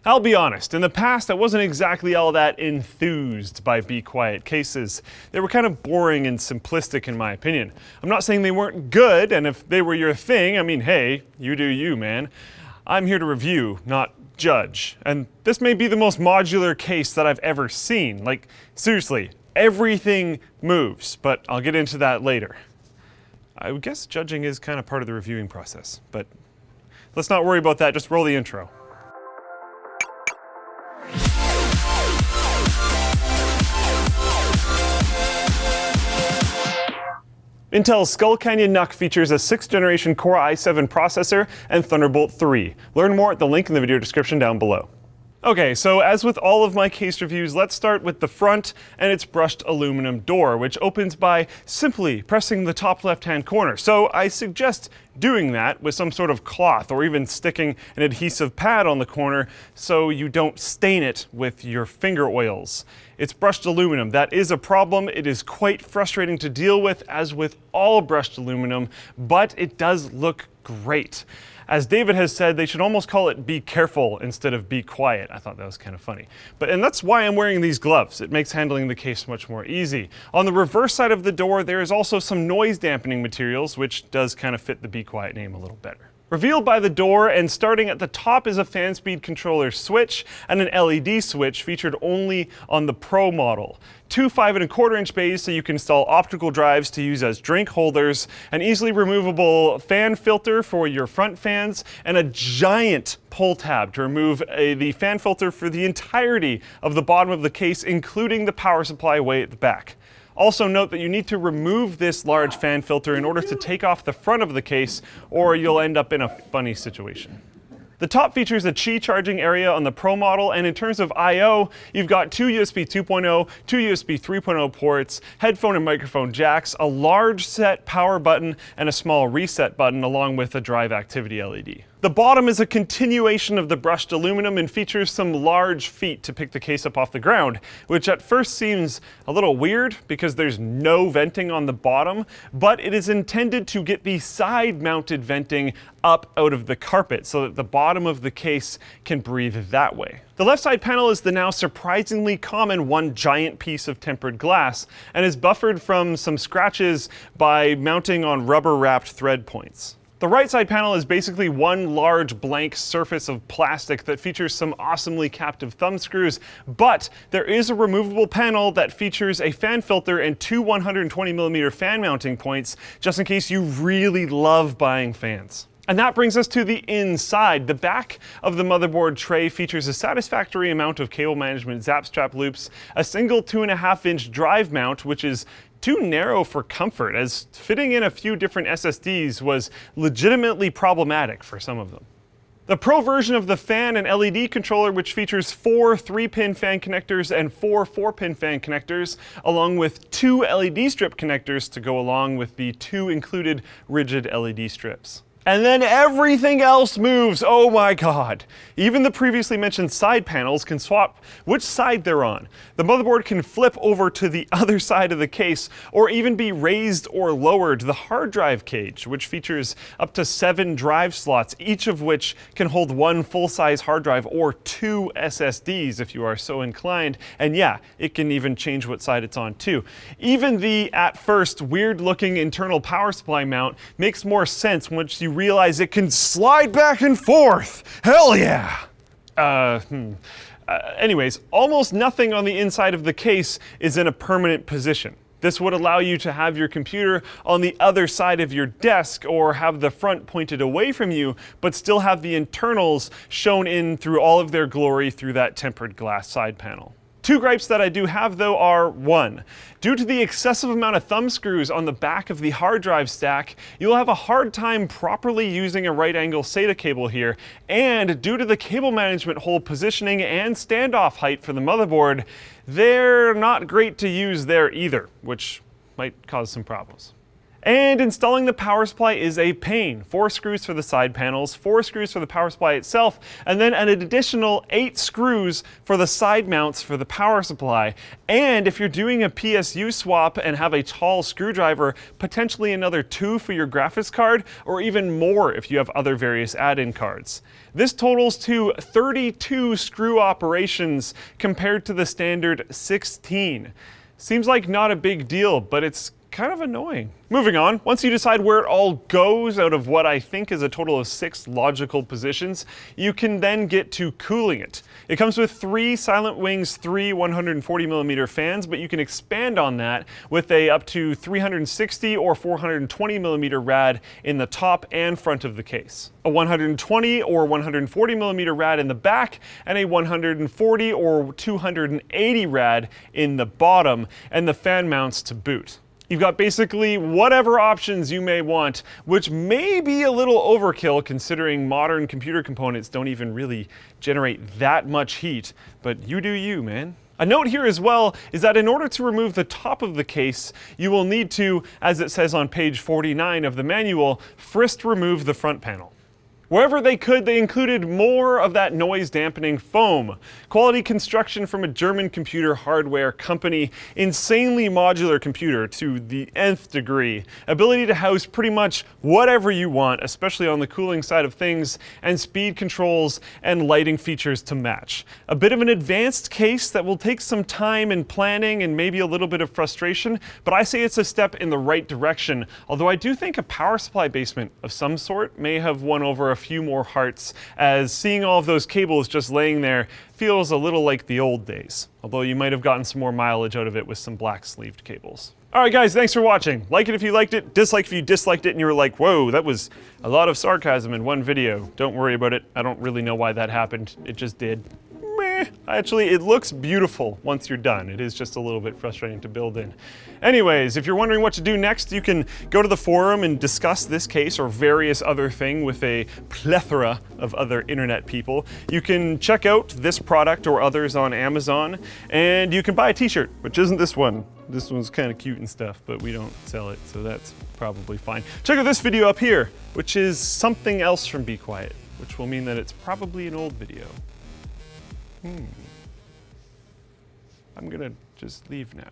I'll be honest, in the past I wasn't exactly all that enthused by Be Quiet cases. They were kind of boring and simplistic in my opinion. I'm not saying they weren't good, and if they were your thing, I mean, hey, you do you, man. I'm here to review, not judge. And this may be the most modular case that I've ever seen. Like, seriously, everything moves, but I'll get into that later. I guess judging is kind of part of the reviewing process, but let's not worry about that, just roll the intro. Intel's Skull Canyon NUC features a 6th generation Core i7 processor and Thunderbolt 3. Learn more at the link in the video description down below. Okay, so as with all of my case reviews, let's start with the front and its brushed aluminum door, which opens by simply pressing the top left-hand corner. So I suggest doing that with some sort of cloth or even sticking an adhesive pad on the corner so you don't stain it with your finger oils. It's brushed aluminum. That is a problem. It is quite frustrating to deal with, as with all brushed aluminum, but it does look great. As David has said, they should almost call it Be Careful instead of Be Quiet. I thought that was kind of funny. And that's why I'm wearing these gloves. It makes handling the case much more easy. On the reverse side of the door, there is also some noise dampening materials, which does kind of fit the Be Quiet name a little better. Revealed by the door and starting at the top is a fan speed controller switch and an LED switch featured only on the Pro model. Two 5¼ bays so you can install optical drives to use as drink holders, an easily removable fan filter for your front fans, and a giant pull tab to remove the fan filter for the entirety of the bottom of the case, including the power supply way at the back. Also note that you need to remove this large fan filter in order to take off the front of the case, or you'll end up in a funny situation. The top features a Qi charging area on the Pro model, and in terms of I/O, you've got two USB 2.0, two USB 3.0 ports, headphone and microphone jacks, a large set power button, and a small reset button, along with a drive activity LED. The bottom is a continuation of the brushed aluminum and features some large feet to pick the case up off the ground, which at first seems a little weird because there's no venting on the bottom, but it is intended to get the side-mounted venting up out of the carpet so that the bottom of the case can breathe that way. The left side panel is the now surprisingly common one giant piece of tempered glass and is buffered from some scratches by mounting on rubber-wrapped thread points. The right side panel is basically one large blank surface of plastic that features some awesomely captive thumb screws, but there is a removable panel that features a fan filter and two 120mm fan mounting points, just in case you really love buying fans. And that brings us to the inside. The back of the motherboard tray features a satisfactory amount of cable management zap strap loops, a single 2.5-inch drive mount, which is too narrow for comfort, as fitting in a few different SSDs was legitimately problematic for some of them. The Pro version of the fan and LED controller, which features 4 3-pin fan connectors and 4 4-pin fan connectors, along with 2 LED strip connectors to go along with the 2 included rigid LED strips. And then everything else moves, oh my god. Even the previously mentioned side panels can swap which side they're on. The motherboard can flip over to the other side of the case, or even be raised or lowered. The hard drive cage, which features up to 7 drive slots, each of which can hold 1 full-size hard drive or 2 SSDs if you are so inclined. And yeah, it can even change what side it's on too. Even the, at first, weird-looking internal power supply mount makes more sense once you realize it can slide back and forth. Hell yeah! Anyways, almost nothing on the inside of the case is in a permanent position. This would allow you to have your computer on the other side of your desk or have the front pointed away from you, but still have the internals shown in through all of their glory through that tempered glass side panel. Two gripes that I do have though are, 1, due to the excessive amount of thumb screws on the back of the hard drive stack, you'll have a hard time properly using a right angle SATA cable here, and due to the cable management hole positioning and standoff height for the motherboard, they're not great to use there either, which might cause some problems. And installing the power supply is a pain. 4 screws for the side panels, 4 screws for the power supply itself, and then an additional 8 screws for the side mounts for the power supply. And if you're doing a PSU swap and have a tall screwdriver, potentially another 2 for your graphics card, or even more if you have other various add-in cards. This totals to 32 screw operations compared to the standard 16. Seems like not a big deal, but it's kind of annoying. Moving on, once you decide where it all goes out of what I think is a total of 6 logical positions, you can then get to cooling it. It comes with 3 Silent Wings 3 140mm fans, but you can expand on that with a up to 360 or 420mm rad in the top and front of the case. A 120 or 140mm rad in the back, and a 140 or 280 rad in the bottom, and the fan mounts to boot. You've got basically whatever options you may want, which may be a little overkill considering modern computer components don't even really generate that much heat, but you do you, man. A note here as well is that in order to remove the top of the case, you will need to, as it says on page 49 of the manual, first remove the front panel. Wherever they could, they included more of that noise dampening foam. Quality construction from a German computer hardware company, insanely modular computer to the nth degree. Ability to house pretty much whatever you want, especially on the cooling side of things, and speed controls and lighting features to match. A bit of an advanced case that will take some time and planning and maybe a little bit of frustration, but I say it's a step in the right direction, although I do think a power supply basement of some sort may have won over a few more hearts, as seeing all of those cables just laying there feels a little like the old days, although you might have gotten some more mileage out of it with some black sleeved cables. Alright guys, thanks for watching. Like it if you liked it, dislike if you disliked it and you were like, whoa, that was a lot of sarcasm in one video. Don't worry about it, I don't really know why that happened, it just did. Meh. Actually, it looks beautiful once you're done. It is just a little bit frustrating to build in. Anyways, if you're wondering what to do next, you can go to the forum and discuss this case or various other thing with a plethora of other internet people. You can check out this product or others on Amazon, and you can buy a t-shirt, which isn't this one. This one's kind of cute and stuff, but we don't sell it, so that's probably fine. Check out this video up here, which is something else from Be Quiet, which will mean that it's probably an old video. I'm gonna just leave now.